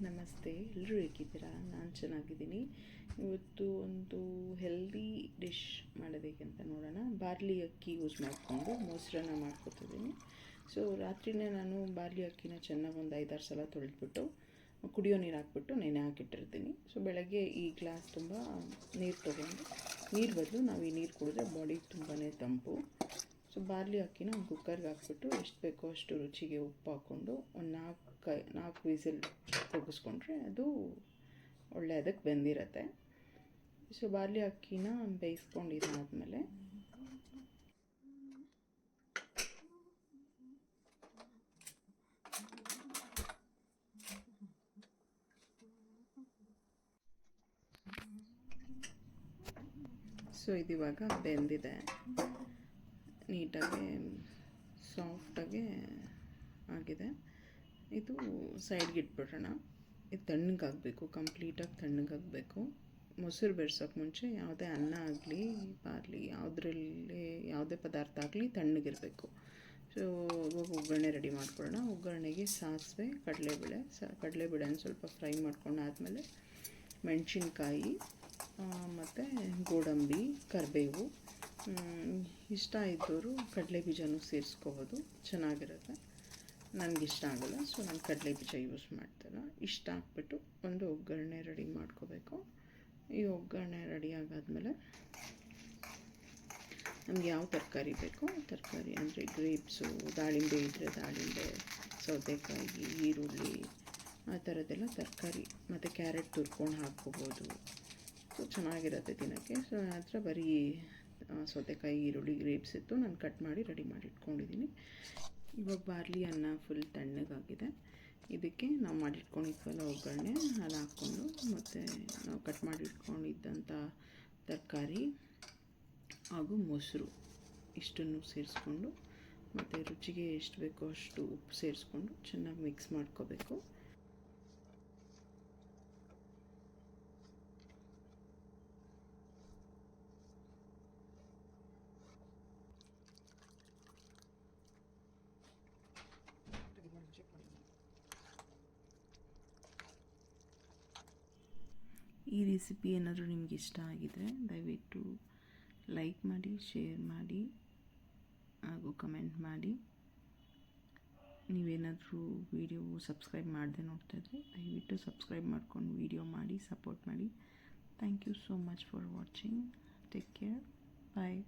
ನಮಸ್ತೆ, ಎಲ್ಲರೂ ಹೇಗಿದ್ದೀರಾ? ನಾನು ಚೆನ್ನಾಗಿದ್ದೀನಿ. ಇವತ್ತು ಒಂದು ಹೆಲ್ದಿ ಡಿಶ್ ಮಾಡೋದಕ್ಕಂತ ನೋಡೋಣ. ಬಾರ್ಲಿ ಅಕ್ಕಿ ಯೂಸ್ ಮಾಡಿಕೊಂಡು ಮೊಸರನ್ನ ಮಾಡ್ಕೊತಿದ್ದೀನಿ. ಸೊ ರಾತ್ರಿನೇ ನಾನು ಬಾರ್ಲಿ ಅಕ್ಕಿನ ಚೆನ್ನಾಗಿ ಒಂದು 5-6 ಸಲ ತೊಳೆದ್ಬಿಟ್ಟು ಕುಡಿಯೋ ನೀರು ಹಾಕ್ಬಿಟ್ಟು ನೆನೆ ಹಾಕಿಟ್ಟಿರ್ತೀನಿ. ಸೊ ಬೆಳಗ್ಗೆ ಈ ಗ್ಲಾಸ್ ತುಂಬ ನೀರು ತೊಗೊಂಡು, ನೀರು ಬದಲು ನಾವು ಈ ನೀರು ಕುಡಿದ್ರೆ ಬಾಡಿಗೆ ತುಂಬಾ ತಂಪು. ಸೊ ಬಾರ್ಲಿ ಅಕ್ಕಿನ ಒಂದು ಕುಕ್ಕರ್ಗೆ ಹಾಕ್ಬಿಟ್ಟು ಎಷ್ಟು ಬೇಕೋ ಅಷ್ಟು ರುಚಿಗೆ ಉಪ್ಪು ಹಾಕ್ಕೊಂಡು ಒಂದು 4 ವಿಸಿಲ್ ಕೂಗಿಸ್ಕೊಂಡ್ರೆ ಅದು ಒಳ್ಳೆ ಅದಕ್ಕೆ ಬೆಂದಿರುತ್ತೆ. ಸೊ ಬಾರ್ಲಿ ಅಕ್ಕಿನ ಬೇಯಿಸ್ಕೊಂಡಿದ್ದಾದಮೇಲೆ ಸೊ ಇದಿವಾಗ ಬೆಂದಿದೆ, ನೀಟಾಗಿ ಸಾಫ್ಟಾಗಿ ಆಗಿದೆ. ಇದು ಸೈಡ್ಗೆ ಇಟ್ಬಿಡೋಣ. ಇದು ತಣ್ಣಗಾಗಬೇಕು, ಕಂಪ್ಲೀಟಾಗಿ ತಣ್ಣಗಾಗಬೇಕು. ಮೊಸರು ಬೆರೆಸೋಕೆ ಮುಂಚೆ ಯಾವುದೇ ಅನ್ನ ಆಗಲಿ ಬಾರ್ಲಿ ಯಾವುದರಲ್ಲಿ ಯಾವುದೇ ಪದಾರ್ಥ ಆಗಲಿ ತಣ್ಣಗಿರಬೇಕು. ಸೊ ಇವಾಗ ಒಗ್ಗರಣೆ ರೆಡಿ ಮಾಡ್ಕೊಳ್ಳೋಣ. ಒಗ್ಗರಣೆಗೆ ಸಾಸಿವೆ, ಕಡಲೆಬೇಳೆನ ಸ್ವಲ್ಪ ಫ್ರೈ ಮಾಡ್ಕೊಂಡಾದಮೇಲೆ ಮೆಣಸಿನ್ಕಾಯಿ ಮತ್ತು ಗೋಡಂಬಿ, ಕರಿಬೇವು, ಇಷ್ಟ ಇದ್ದವರು ಕಡಲೆ ಬೀಜನೂ ಸೇರಿಸ್ಕೋಬೋದು, ಚೆನ್ನಾಗಿರುತ್ತೆ. ನನಗಿಷ್ಟ ಆಗೋಲ್ಲ, ಸೊ ನಾನು ಕಡಲೆ ಬೀಜ ಯೂಸ್ ಮಾಡ್ತೇನೆ. ಇಷ್ಟ ಹಾಕ್ಬಿಟ್ಟು ಒಂದು ಒಗ್ಗರಣೆ ರೆಡಿ ಮಾಡ್ಕೋಬೇಕು. ಈ ಒಗ್ಗರಣೆ ರೆಡಿ ಆಗಾದಮೇಲೆ ನಮ್ಗೆ ಯಾವ ತರಕಾರಿ ಬೇಕೋ ತರಕಾರಿ, ಅಂದರೆ ಗ್ರೇಪ್ಸು, ದಾಳಿಂಬೆ ಇದ್ದರೆ ದಾಳಿಂಬೆ, ಸೌತೆಕಾಯಿ, ಈರುಳ್ಳಿ, ಆ ಥರದ್ದೆಲ್ಲ ತರಕಾರಿ, ಮತ್ತು ಕ್ಯಾರೆಟ್ ತುರ್ಕೊಂಡು ಹಾಕ್ಕೋಬೋದು. ಸೊ ಚೆನ್ನಾಗಿರುತ್ತೆ ತಿನ್ನೋಕ್ಕೆ. ಸೊ ನನ್ನ ಹತ್ರ ಬರೀ ಸೌತೆಕಾಯಿ, ಈರುಳ್ಳಿ, ಗ್ರೇಪ್ಸ್ ಇತ್ತು, ನಾನು ಕಟ್ ಮಾಡಿ ರೆಡಿ ಮಾಡಿ ಇಟ್ಕೊಂಡಿದ್ದೀನಿ. ಇವಾಗ ಬಾರ್ಲಿ ಅನ್ನ ಫುಲ್ ತಣ್ಣಗಾಗಿದೆ. ಇದಕ್ಕೆ ನಾವು ಮಾಡಿಟ್ಕೊಂಡಿದ್ವಲ್ಲ ಒಗ್ಗರಣೆ, ಅದು ಹಾಕ್ಕೊಂಡು ಮತ್ತು ನಾವು ಕಟ್ ಮಾಡಿ ಇಟ್ಕೊಂಡಿದ್ದಂಥ ತರಕಾರಿ ಹಾಗೂ ಮೊಸರು ಇಷ್ಟನ್ನು ಸೇರಿಸ್ಕೊಂಡು ಮತ್ತು ರುಚಿಗೆ ಎಷ್ಟು ಬೇಕೋ ಅಷ್ಟು ಉಪ್ಪು ಸೇರಿಸ್ಕೊಂಡು ಚೆನ್ನಾಗಿ ಮಿಕ್ಸ್ ಮಾಡ್ಕೋಬೇಕು. ಈ ರೆಸಿಪಿ ಏನಾದರೂ ನಿಮ್ಗೆ ಇಷ್ಟ ಆಗಿದರೆ ದಯವಿಟ್ಟು ಲೈಕ್ ಮಾಡಿ, ಶೇರ್ ಮಾಡಿ ಹಾಗೂ ಕಮೆಂಟ್ ಮಾಡಿ. ನೀವೇನಾದರೂ ವಿಡಿಯೋ ಸಬ್ಸ್ಕ್ರೈಬ್ ಮಾಡದೆ ನೋಡ್ತಾ ಇದ್ದರೆ ದಯವಿಟ್ಟು ಸಬ್ಸ್ಕ್ರೈಬ್ ಮಾಡ್ಕೊಂಡು ವಿಡಿಯೋ ಮಾಡಿ ಸಪೋರ್ಟ್ ಮಾಡಿ. Thank you so much for watching. Take care. Bye.